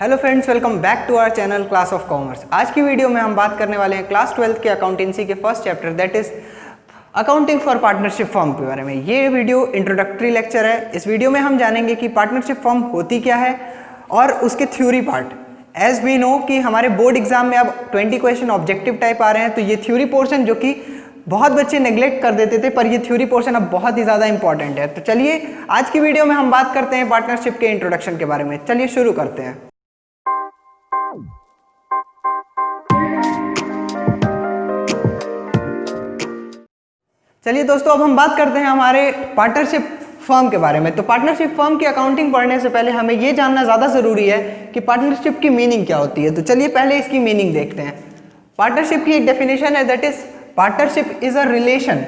Hello friends, welcome back to our channel class of commerce. आज की video में हम बात करने वाले हैं क्लास 12th के अकाउंटेंसी के first chapter that is accounting for partnership firm के बारे में। ये वीडियो इंट्रोडक्टरी लेक्चर है। इस वीडियो में हम जानेंगे कि पार्टनरशिप फर्म होती क्या है और उसके theory part. As we know कि हमारे बोर्ड एग्जाम में अब 20 क्वेश्चन ऑब्जेक्टिव टाइप आ रहे हैं, तो ये थ्योरी पोर्शन जो कि बहुत बच्चे नेग्लेक्ट कर देते थे, पर ये थ्योरी पोर्शन अब बहुत ही ज़्यादा इंपॉर्टेंट है। तो चलिए आज की वीडियो में हम बात करते हैं पार्टनरशिप के इंट्रोडक्शन के बारे में। चलिए शुरू करते हैं। चलिए दोस्तों, अब हम बात करते हैं हमारे पार्टनरशिप फर्म के बारे में। तो पार्टनरशिप फर्म की अकाउंटिंग पढ़ने से पहले हमें यह जानना ज़्यादा ज़रूरी है कि पार्टनरशिप की मीनिंग क्या होती है। तो चलिए पहले इसकी मीनिंग देखते हैं। पार्टनरशिप की एक डेफिनेशन है that is partnership is a relation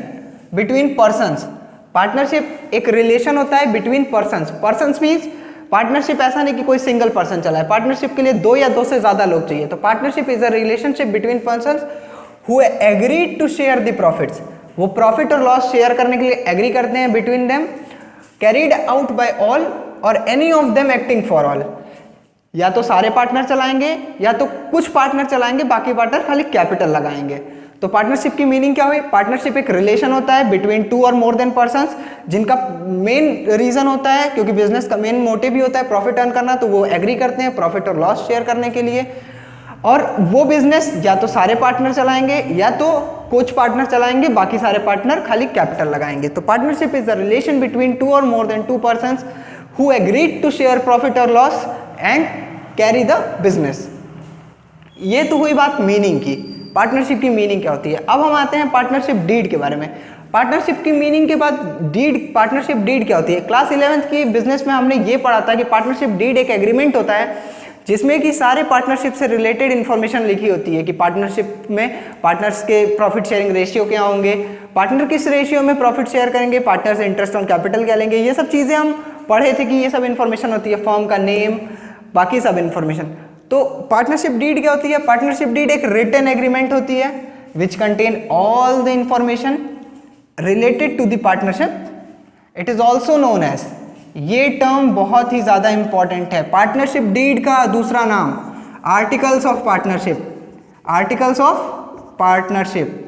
between persons. Partnership एक रिलेशन होता है between persons. Persons means partnership ऐसा नहीं कि कोई सिंगल पर्सन चला है। पार्टनरशिप के लिए दो या दो से ज़्यादा लोग चाहिए। तो partnership is a relationship between persons who agreed to share the profits. वो प्रॉफिट और लॉस शेयर करने के लिए एग्री करते हैं between them, carried out by all or any of them acting for all. या तो सारे पार्टनर चलाएंगे या तो कुछ पार्टनर चलाएंगे, बाकी पार्टनर खाली कैपिटल लगाएंगे। तो पार्टनरशिप की मीनिंग क्या हुई? पार्टनरशिप एक रिलेशन होता है between two or more then persons जिनका मेन रीजन होता है, क्योंकि बिजनेस का मेन मोटिव भी होता है प्रॉफिट अर्न करना, तो वो एग्री करते हैं प्रॉफिट और लॉस शेयर करने के लिए। और वो बिजनेस या तो सारे पार्टनर चलाएंगे या तो कुछ पार्टनर चलाएंगे, बाकी सारे पार्टनर खाली कैपिटल लगाएंगे। तो partnership is the relation between two or more than two persons who agreed to share profit और loss and carry the business. ये तो हुई बात मीनिंग की। पार्टनरशिप की मीनिंग क्या होती है? अब हम आते हैं पार्टनरशिप डीड के बारे में। पार्टनरशिप की मीनिंग के बाद पार्टनरशिप डीड क्या होती है? क्लास 11th की बिजनेस में हमने ये पढ़ा था कि पार्टनरशिप डीड एक एग्रीमेंट होता है जिसमें कि सारे पार्टनरशिप से रिलेटेड इन्फॉर्मेशन लिखी होती है कि पार्टनरशिप में पार्टनर्स के प्रॉफिट शेयरिंग रेशियो क्या होंगे, पार्टनर किस रेशियो में प्रॉफिट शेयर करेंगे, पार्टनर से इंटरेस्ट ऑन कैपिटल क्या लेंगे। ये सब चीज़ें हम पढ़े थे कि ये सब इन्फॉर्मेशन होती है, फर्म का नेम, बाकी सब इन्फॉर्मेशन। तो पार्टनरशिप डीड क्या होती है? पार्टनरशिप डीड एक रिटन एग्रीमेंट होती है which contain all the information related to the partnership. It is also known as, ये टर्म बहुत ही ज्यादा इंपॉर्टेंट है। पार्टनरशिप डीड का दूसरा नाम articles of partnership. Articles of partnership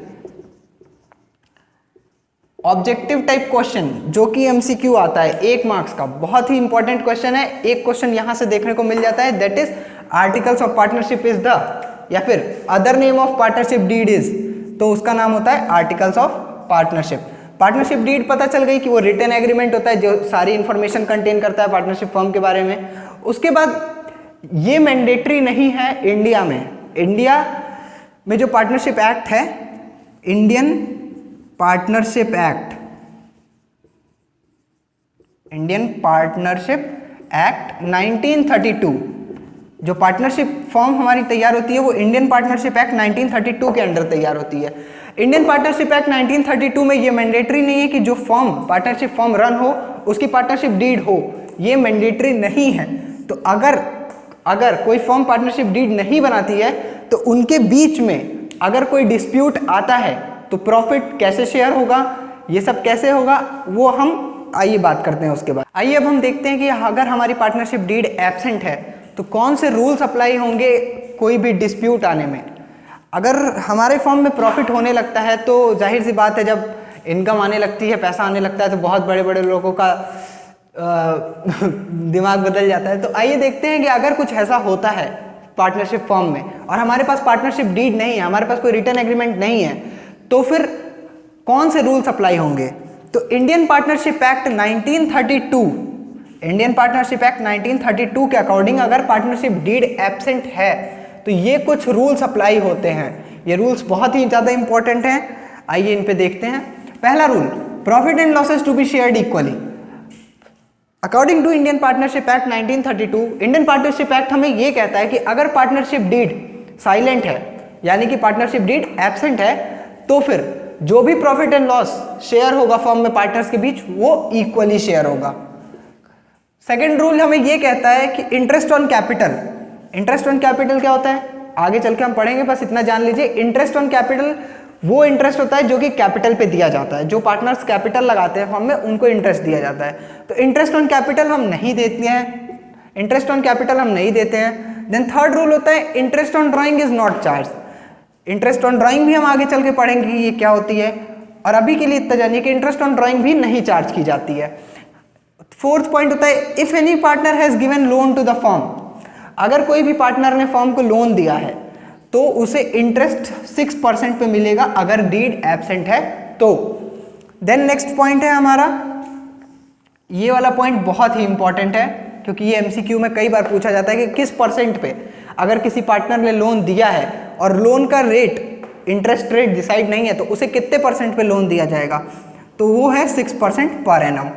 objective type question जो कि एमसीक्यू आता है 1 मार्क्स का, बहुत ही इंपॉर्टेंट क्वेश्चन है। एक क्वेश्चन यहां से देखने को मिल जाता है that is articles of partnership is the, या फिर other name of partnership deed is, तो उसका नाम होता है articles of partnership. Partnership deed पता चल गई कि वो रिटन एग्रीमेंट होता है जो सारी इंफॉर्मेशन कंटेन करता है पार्टनरशिप फर्म के बारे में। उसके बाद ये मैंडेटरी नहीं है इंडिया में। इंडिया में जो पार्टनरशिप एक्ट है, Indian Partnership act, Indian Partnership Act 1932, जो पार्टनरशिप फर्म हमारी तैयार होती है वो इंडियन पार्टनरशिप एक्ट 1932 के अंडर तैयार होती है। इंडियन पार्टनरशिप एक्ट 1932 में ये मैंडेटरी नहीं है कि जो फर्म पार्टनरशिप फर्म रन हो उसकी पार्टनरशिप डीड हो, ये मैंडेटरी नहीं है। तो अगर कोई फर्म पार्टनरशिप डीड नहीं बनाती है तो उनके बीच में अगर कोई डिस्प्यूट आता है तो प्रॉफिट कैसे शेयर होगा, ये सब कैसे होगा, वो हम आइए बात करते हैं उसके बाद। आइए अब हम देखते हैं कि अगर हमारी पार्टनरशिप डीड एब्सेंट है तो कौन से रूल्स अप्लाई होंगे कोई भी डिस्प्यूट आने में। अगर हमारे फर्म में प्रॉफिट होने लगता है तो जाहिर सी बात है, जब इनकम आने लगती है, पैसा आने लगता है, तो बहुत बड़े बड़े लोगों का दिमाग बदल जाता है। तो आइए देखते हैं कि अगर कुछ ऐसा होता है पार्टनरशिप फर्म में और हमारे पास पार्टनरशिप डीड नहीं है, हमारे पास कोई रिटन एग्रीमेंट नहीं है, तो फिर कौन से रूल्स अप्लाई होंगे। तो Indian Partnership Act 1932, Indian Partnership Act 1932 के अकॉर्डिंग अगर पार्टनरशिप डीड एब्सेंट है तो ये कुछ रूल्स अप्लाई होते हैं। ये रूल्स बहुत ही ज़्यादा इंपॉर्टेंट हैं। आइए इन पे देखते हैं। पहला rule, profit and losses to be shared equally. According to Indian Partnership Act 1932, Indian Partnership Act हमें ये कहता है कि अगर पार्टनरशिप डीड साइलेंट है, यानी कि पार्टनरशिप डीड एब्सेंट है, तो फिर जो भी प्रॉफिट एंड लॉस शेयर होगा फर्म में पार्टनर्स के बीच वो इक्वली शेयर होगा। सेकेंड रूल हमें ये कहता है कि interest on capital. Interest on capital क्या होता है आगे चल के हम पढ़ेंगे, बस इतना जान लीजिए। इंटरेस्ट ऑन कैपिटल वो इंटरेस्ट होता है जो कि कैपिटल पे दिया जाता है। जो पार्टनर्स कैपिटल लगाते हैं फर्म में उनको इंटरेस्ट दिया जाता है। तो इंटरेस्ट ऑन कैपिटल हम नहीं देते हैं, इंटरेस्ट ऑन कैपिटल हम नहीं देते हैं। देन थर्ड रूल होता है interest on drawing is not charge. Interest on drawing भी हम आगे चल के पढ़ेंगे कि ये क्या होती है, और अभी के लिए इतना जानिए कि इंटरेस्ट ऑन ड्राइंग भी नहीं चार्ज की जाती है। फोर्थ पॉइंट होता है if any partner has given loan to the firm, अगर कोई भी पार्टनर ने फर्म को लोन दिया है तो उसे इंटरेस्ट 6% पे मिलेगा अगर डीड एब्सेंट है तो। देन नेक्स्ट पॉइंट है हमारा, ये वाला पॉइंट बहुत ही इंपॉर्टेंट है क्योंकि ये एमसीक्यू में कई बार पूछा जाता है कि किस परसेंट पे, अगर किसी पार्टनर ने लोन दिया है और लोन का रेट, इंटरेस्ट रेट डिसाइड नहीं है तो उसे कितने परसेंट पे लोन दिया जाएगा, तो वो है 6% पर एनम।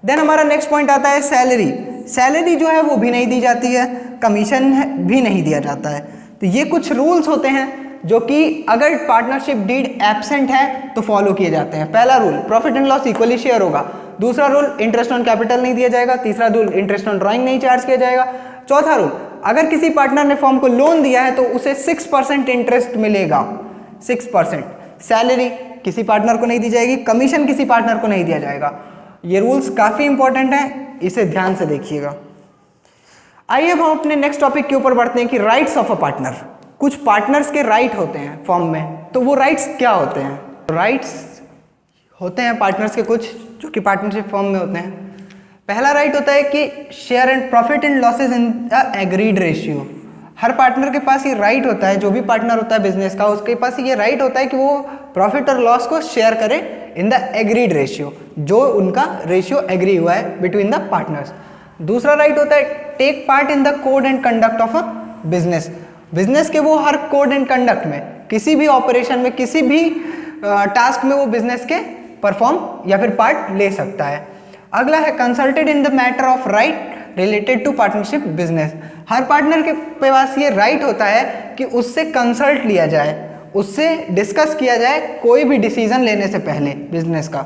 देन हमारा नेक्स्ट पॉइंट आता है सैलरी। सैलरी जो है वो भी नहीं दी जाती है, कमीशन भी नहीं दिया जाता है। तो ये कुछ रूल्स होते हैं जो कि अगर पार्टनरशिप डीड एब्सेंट है तो फॉलो किए जाते हैं। पहला rule profit and loss equally share होगा। दूसरा रूल इंटरेस्ट ऑन कैपिटल नहीं दिया जाएगा। तीसरा रूल इंटरेस्ट ऑन ड्राइंग नहीं चार्ज किया जाएगा। चौथा रूल अगर किसी पार्टनर ने फर्म को लोन दिया है तो उसे 6% इंटरेस्ट मिलेगा, 6%। सैलरी किसी पार्टनर को नहीं दी जाएगी, कमीशन किसी पार्टनर को नहीं दिया जाएगा। ये रूल्स काफ़ी इंपॉर्टेंट हैं, इसे ध्यान से देखिएगा। आइए अब हम अपने नेक्स्ट टॉपिक के ऊपर बढ़ते हैं कि राइट्स ऑफ अ पार्टनर। कुछ पार्टनर्स के राइट होते हैं फर्म में, तो वो राइट्स क्या होते हैं? राइट्स होते हैं पार्टनर्स के कुछ जो कि पार्टनरशिप फर्म में होते हैं। पहला राइट होता है कि share and profit and losses in the agreed ratio. Her partner के पास ये राइट होता है, जो भी पार्टनर होता है बिजनेस का उसके पास ये राइट होता है कि वो प्रॉफिट और लॉस को शेयर करे इन द एग्रीड रेशियो, जो उनका रेशियो एग्री हुआ है बिटवीन द पार्टनर्स। दूसरा राइट होता है take part in the code and conduct of a business. Business के वो हर कोड एंड कंडक्ट में, किसी भी ऑपरेशन में, किसी भी टास्क में वो बिजनेस के परफॉर्म या फिर पार्ट ले सकता है। अगला है consulted in the matter of right related to partnership business. हर पार्टनर के पास ये राइट होता है कि उससे कंसल्ट लिया जाए, उससे डिस्कस किया जाए कोई भी डिसीजन लेने से पहले बिजनेस का।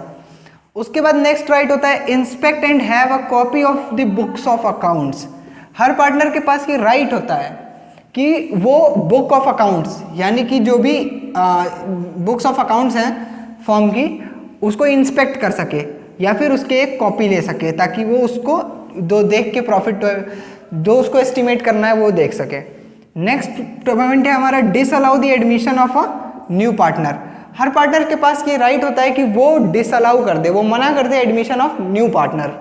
उसके बाद नेक्स्ट राइट होता है inspect and have a copy of the books of accounts. Her partner के पास ये राइट होता है कि वो बुक ऑफ अकाउंट्स यानी कि जो भी बुक्स ऑफ अकाउंट्स हैं फर्म की उसको इंस्पेक्ट कर सके या फिर उसके एक कॉपी ले सके, ताकि वो उसको दो देख के प्रॉफिट जो उसको एस्टिमेट करना है वो देख सके। नेक्स्ट पॉइंट है हमारा disallow the admission of a new partner. Her partner के पास ये राइट होता है कि वो डिसअलाउ कर दे, वो मना कर दे admission of new partner.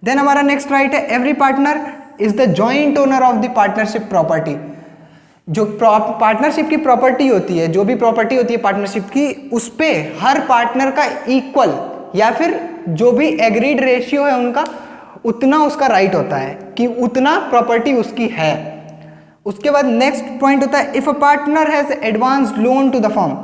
Then हमारा नेक्स्ट राइट है every partner is the joint owner of the partnership property. जो पार्टनरशिप की प्रॉपर्टी होती है, जो भी प्रॉपर्टी होती है पार्टनरशिप की, उस पे हर पार्टनर का इक्वल या फिर जो भी एग्रीड रेशियो है उनका उतना उसका राइट होता है कि उतना प्रॉपर्टी उसकी है। उसके बाद नेक्स्ट पॉइंट होता है if a partner has advanced loan to the firm.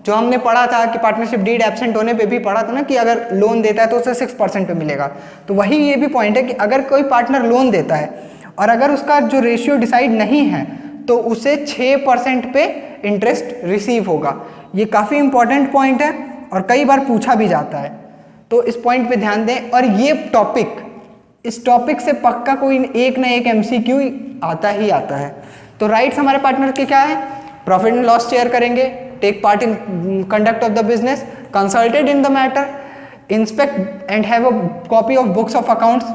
जो हमने पढ़ा था कि पार्टनरशिप डीड एब्सेंट होने पे भी पढ़ा था ना कि अगर लोन देता है तो उसे 6% पे मिलेगा, तो वही ये भी पॉइंट है कि अगर कोई पार्टनर लोन देता है और अगर उसका जो रेशियो डिसाइड नहीं है तो उसे 6% पे इंटरेस्ट रिसीव होगा। ये काफ़ी इंपॉर्टेंट पॉइंट है और कई बार पूछा भी जाता है, तो इस पॉइंट पे ध्यान दें। और ये टॉपिक, इस टॉपिक से पक्का कोई एक ना एक एमसीक्यू आता ही आता है। तो राइट्स हमारे पार्टनर के क्या है? प्रॉफिट एंड लॉस शेयर करेंगे, take part in conduct of the business, consulted in the matter, inspect and have a copy of books of accounts,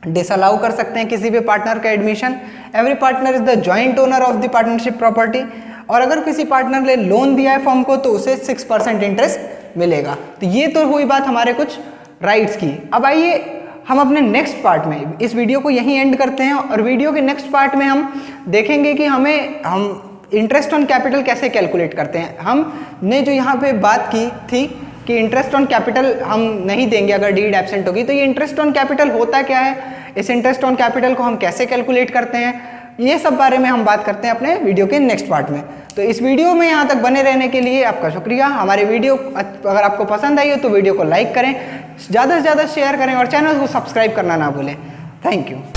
disallow कर सकते हैं किसी भी पार्टनर का admission, every partner is the joint owner of the partnership property, और अगर किसी partner ने लोन दिया है फर्म को तो उसे 6% इंटरेस्ट मिलेगा। तो ये तो हुई बात हमारे कुछ राइट्स की। अब आइए हम अपने नेक्स्ट पार्ट में इस वीडियो को यहीं एंड करते हैं, और वीडियो के नेक्स्ट पार्ट में हम देखेंगे कि हम इंटरेस्ट ऑन कैपिटल कैसे कैलकुलेट करते हैं। हमने जो यहाँ पे बात की थी कि इंटरेस्ट ऑन कैपिटल हम नहीं देंगे अगर डीड एब्सेंट होगी, तो ये इंटरेस्ट ऑन कैपिटल होता क्या है, इस इंटरेस्ट ऑन कैपिटल को हम कैसे कैलकुलेट करते हैं, ये सब बारे में हम बात करते हैं अपने वीडियो के नेक्स्ट पार्ट में। तो इस वीडियो में यहाँ तक बने रहने के लिए आपका शुक्रिया। हमारे वीडियो अगर आपको पसंद आई हो तो वीडियो को लाइक करें, ज़्यादा से ज़्यादा शेयर करें और चैनल को सब्सक्राइब करना ना भूलें। Thank you.